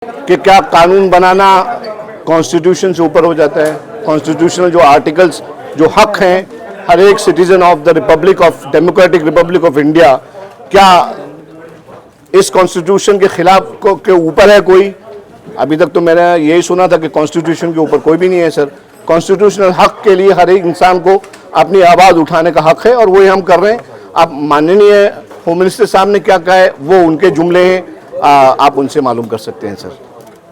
कि क्या कानून बनाना कॉन्स्टिट्यूशन से ऊपर हो जाता है। कॉन्स्टिट्यूशनल जो आर्टिकल्स, जो हक हैं हर एक citizen of the Republic of democratic Republic of India, क्या इस कॉन्स्टिट्यूशन के खिलाफ के ऊपर है कोई? अभी तक तो मैंने यही सुना था कि कॉन्स्टिट्यूशन के ऊपर कोई भी नहीं है सर। कॉन्स्टिट्यूशनल हक के लिए हर एक इंसान को अपनी आवाज़ उठाने का हक है और वही हम कर रहे हैं। अब माननीय होम मिनिस्टर साहब ने क्या कहा है वो उनके जुमले हैं, आप उनसे मालूम कर सकते हैं सर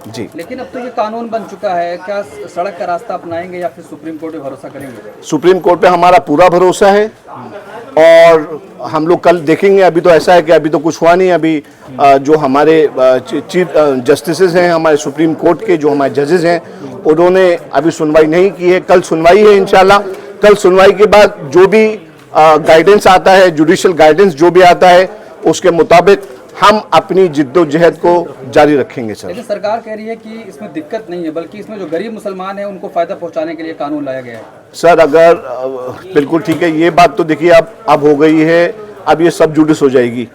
जी। लेकिन अब तो ये कानून बन चुका है, क्या सड़क का रास्ता अपनाएंगे या फिर सुप्रीम कोर्ट पे भरोसा करेंगे? सुप्रीम कोर्ट पे हमारा पूरा भरोसा है और हम लोग कल देखेंगे। अभी तो ऐसा है कि अभी तो कुछ हुआ नहीं। अभी जो हमारे चीफ जस्टिसेस हैं हमारे सुप्रीम कोर्ट के, जो हमारे जजेस हैं, उन्होंने अभी सुनवाई नहीं की है। कल सुनवाई है इंशाल्लाह। कल सुनवाई के बाद जो भी गाइडेंस आता है, जुडिशियल गाइडेंस जो भी आता है, उसके मुताबिक हम अपनी जिद्दोजहद को जारी रखेंगे सर। लेकिन सरकार कह रही है कि इसमें दिक्कत नहीं है, बल्कि इसमें जो गरीब मुसलमान हैं उनको फायदा पहुंचाने के लिए कानून लाया गया है। सर अगर बिल्कुल ठीक है, ये बात तो देखिए अब हो गई है, अब ये सब जुडिस हो जाएगी।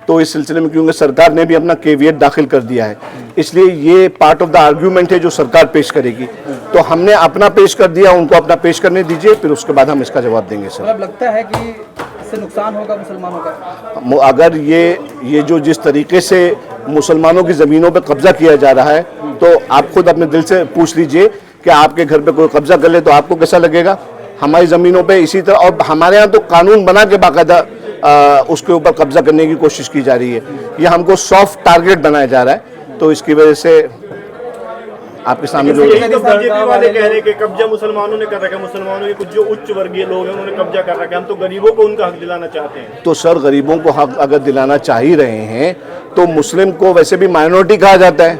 तो इस सिलसिले में क्योंकि सरकार ने भी अपना केवियट दाखिल कर दिया है, इसलिए ये पार्ट ऑफ द आर्ग्यूमेंट है जो सरकार पेश करेगी। तो हमने अपना पेश कर दिया, उनको अपना पेश करने दीजिए, फिर उसके बाद हम इसका जवाब देंगे सर। मतलब लगता है कि इससे नुकसान होगा मुसलमानों का? अगर ये जो जिस तरीके से मुसलमानों की ज़मीनों पर कब्जा किया जा रहा है, तो आप खुद अपने दिल से पूछ लीजिए कि आपके घर पे कोई कब्जा कर ले तो आपको कैसा लगेगा। हमारी ज़मीनों पे इसी तरह, और हमारे यहाँ तो कानून बना के बाकायदा उसके ऊपर कब्जा करने की कोशिश की जा रही है। ये हमको सॉफ्ट टारगेट बनाया जा रहा है। तो इसकी वजह से आपके सामने जो बीजेपी वाले कह रहे हैं कि कब्जा मुसलमानों ने कर रखा है, मुसलमानों के कुछ जो उच्च वर्गीय लोग हैं उन्होंने कब्जा कर रखा है, हम तो गरीबों को उनका हक दिलाना चाहते हैं। तो सर गरीबों को हक अगर दिलाना चाह ही रहे हैं तो मुस्लिम को वैसे भी माइनॉरिटी कहा जाता है,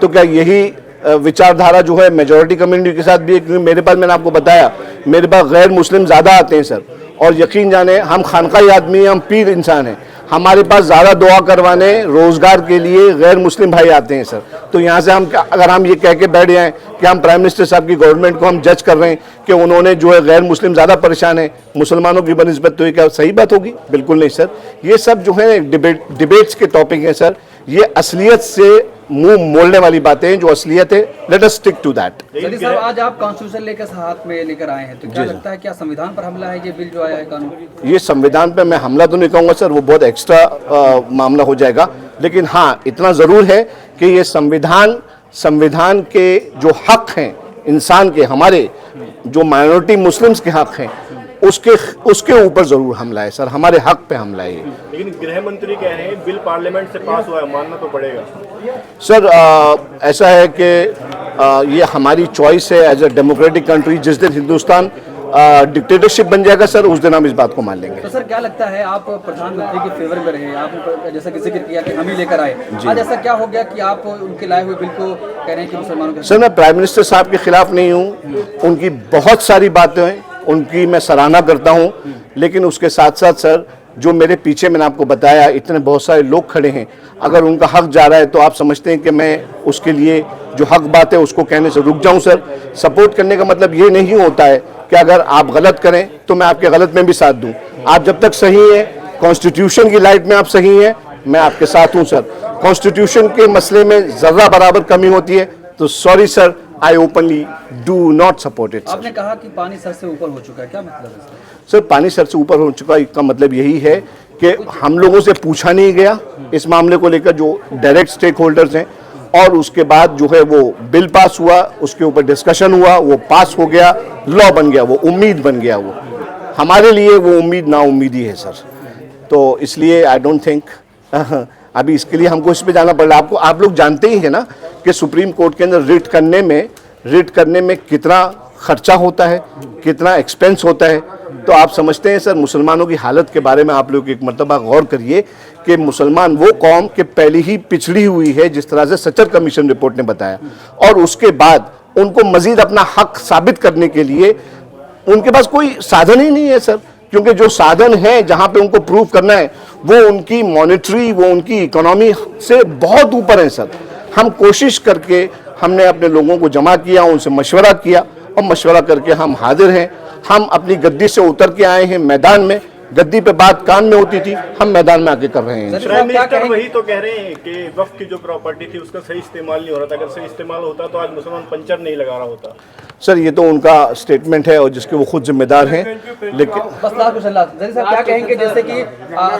तो क्या यही विचारधारा जो है मेजॉरिटी कम्युनिटी के साथ भी है? क्योंकि मेरे पास, मैंने आपको बताया, मेरे पास गैर मुस्लिम ज़्यादा आते हैं सर, और यकीन जाने हम खानकाई आदमी हैं, हम पीर इंसान हैं, हमारे पास ज़्यादा दुआ करवाने, रोज़गार के लिए गैर मुस्लिम भाई आते हैं सर। तो यहाँ से हम अगर हम ये कह के बैठ जाएँ कि हम प्राइम मिनिस्टर साहब की गवर्नमेंट को हम जज कर रहे हैं कि उन्होंने जो है गैर मुस्लिम ज़्यादा परेशान है मुसलमानों की बनिस्बत, तो ये क्या सही बात होगी? बिल्कुल नहीं सर। ये सब जो है डिबेट्स के टॉपिक हैं सर। ये असलियत से मुंह मोड़ने वाली बातें हैं। जो असलियत है, let us stick to that. Sir आज आप कॉन्स्टिट्यूशन लेकर हाथ में लेकर आए हैं, तो क्या लगता है क्या संविधान पर हमला है ये बिल जो आया है कानून? ये संविधान पे मैं हमला तो नहीं कहूँगा सर, वो बहुत एक्स्ट्रा मामला हो जाएगा। लेकिन हाँ, इतना ज़रूर है कि ये संविधान के जो हक हैं इंसान के, हमारे जो माइनॉरिटी मुस्लिम्स के हक हैं, उसके ऊपर जरूर हमला है सर, हमारे हक पे हमला है। लेकिन गृह मंत्री कह रहे हैं बिल पार्लियामेंट से पास हुआ है, मानना तो पड़ेगा सर। ऐसा है कि ये हमारी चॉइस है एज ए डेमोक्रेटिक कंट्री। जिस दिन हिंदुस्तान डिक्टेटरशिप बन जाएगा सर, उस दिन हम इस बात को मान लेंगे। तो सर क्या लगता है, आप प्रधानमंत्री के फेवर में रहे, आप जैसा कि जिक्र किया कि हम ही लेकर आए, आज ऐसा क्या हो गया कि आप उनके लाए हुए बिल को कह रहे हैं कि मुसलमानों के? सर मैं प्राइम मिनिस्टर साहब के खिलाफ नहीं हूँ, उनकी बहुत सारी बातें हैं, उनकी मैं सराहना करता हूं, लेकिन उसके साथ साथ सर जो मेरे पीछे मैंने आपको बताया इतने बहुत सारे लोग खड़े हैं, अगर उनका हक जा रहा है तो आप समझते हैं कि मैं उसके लिए जो हक बात है उसको कहने से रुक जाऊं सर। सपोर्ट करने का मतलब ये नहीं होता है कि अगर आप गलत करें तो मैं आपके गलत में भी साथ दूं। आप जब तक सही हैं, कॉन्स्टिट्यूशन की लाइट में आप सही हैं, मैं आपके साथ हूं सर। कॉन्स्टिट्यूशन के मसले में जर्रा बराबर कमी होती है तो sorry sir, I openly do not support it. आपने कहा कि पानी सर से ऊपर हो चुका है, क्या मतलब है सर? पानी सर से ऊपर हो चुका है इसका मतलब यही है कि हम लोगों से पूछा नहीं गया इस मामले को लेकर, जो डायरेक्ट स्टेक होल्डर्स हैं, और उसके बाद जो है वो बिल पास हुआ, उसके ऊपर डिस्कशन हुआ, वो पास हो गया, लॉ बन गया, वो उम्मीद बन गया। वो हमारे लिए वो उम्मीद ना उम्मीदी है सर। तो इसलिए आई डोंट थिंक अभी इसके लिए हमको इस पे जाना पड़ रहा है। आप लोग जानते ही है ना कि सुप्रीम कोर्ट के अंदर रिट करने में कितना खर्चा होता है, कितना एक्सपेंस होता है। तो आप समझते हैं सर, मुसलमानों की हालत के बारे में आप लोग एक मरतबा गौर करिए कि मुसलमान वो कौम के पहले ही पिछड़ी हुई है, जिस तरह से सचर कमीशन रिपोर्ट ने बताया, और उसके बाद उनको मजीद अपना हक साबित करने के लिए उनके पास कोई साधन ही नहीं है सर। क्योंकि जो साधन है जहां पे उनको प्रूव करना है वो उनकी मॉनेटरी, वो उनकी इकोनॉमी से बहुत ऊपर है सर। हम कोशिश करके हमने अपने लोगों को जमा किया, उनसे मशवरा किया, और मशवरा करके हम हाजिर हैं। हम अपनी गद्दी से उतर के आए हैं मैदान में, गद्दी पे बात कान में होती थी, हम मैदान में आके कर रहे हैं। प्राइम मिनिस्टर वही तो कह रहे हैं कि वक्फ की जो प्रॉपर्टी थी उसका सही इस्तेमाल नहीं हो रहा था। अगर सही इस्तेमाल होता तो आज मुसलमान पंचर नहीं लगा रहा होता। सर ये तो उनका स्टेटमेंट है और जिसके वो खुद जिम्मेदार हैं, लेकिन बस लास्ट क्वेश्चन लास्ट, जैसे साहब क्या कहेंगे जैसे कि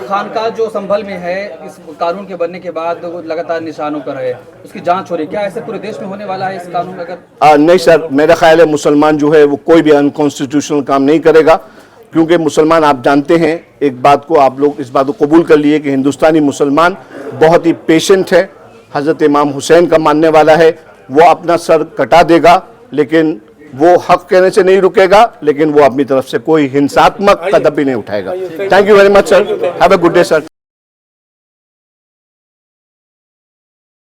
खानका जो संभल में है इस कानून के बनने के बाद वो लगातार निशानों पर है, उसकी जांच हो रही है, क्या ऐसे पूरे देश में होने वाला है इस कानून में? अगर नहीं सर, मेरा ख्याल है मुसलमान जो है वो कोई भी अनकॉन्स्टिट्यूशनल काम नहीं करेगा, क्योंकि मुसलमान आप जानते हैं एक बात को, आप लोग इस बात को कबूल कर लिए कि हिंदुस्तानी मुसलमान बहुत ही पेशेंट है। हज़रत इमाम हुसैन का मानने वाला है, वो अपना सर कटा देगा लेकिन वो हक कहने से नहीं रुकेगा, लेकिन वो अपनी तरफ से कोई हिंसात्मक कदम भी नहीं उठाएगा। Thank you very much sir, have a good day sir.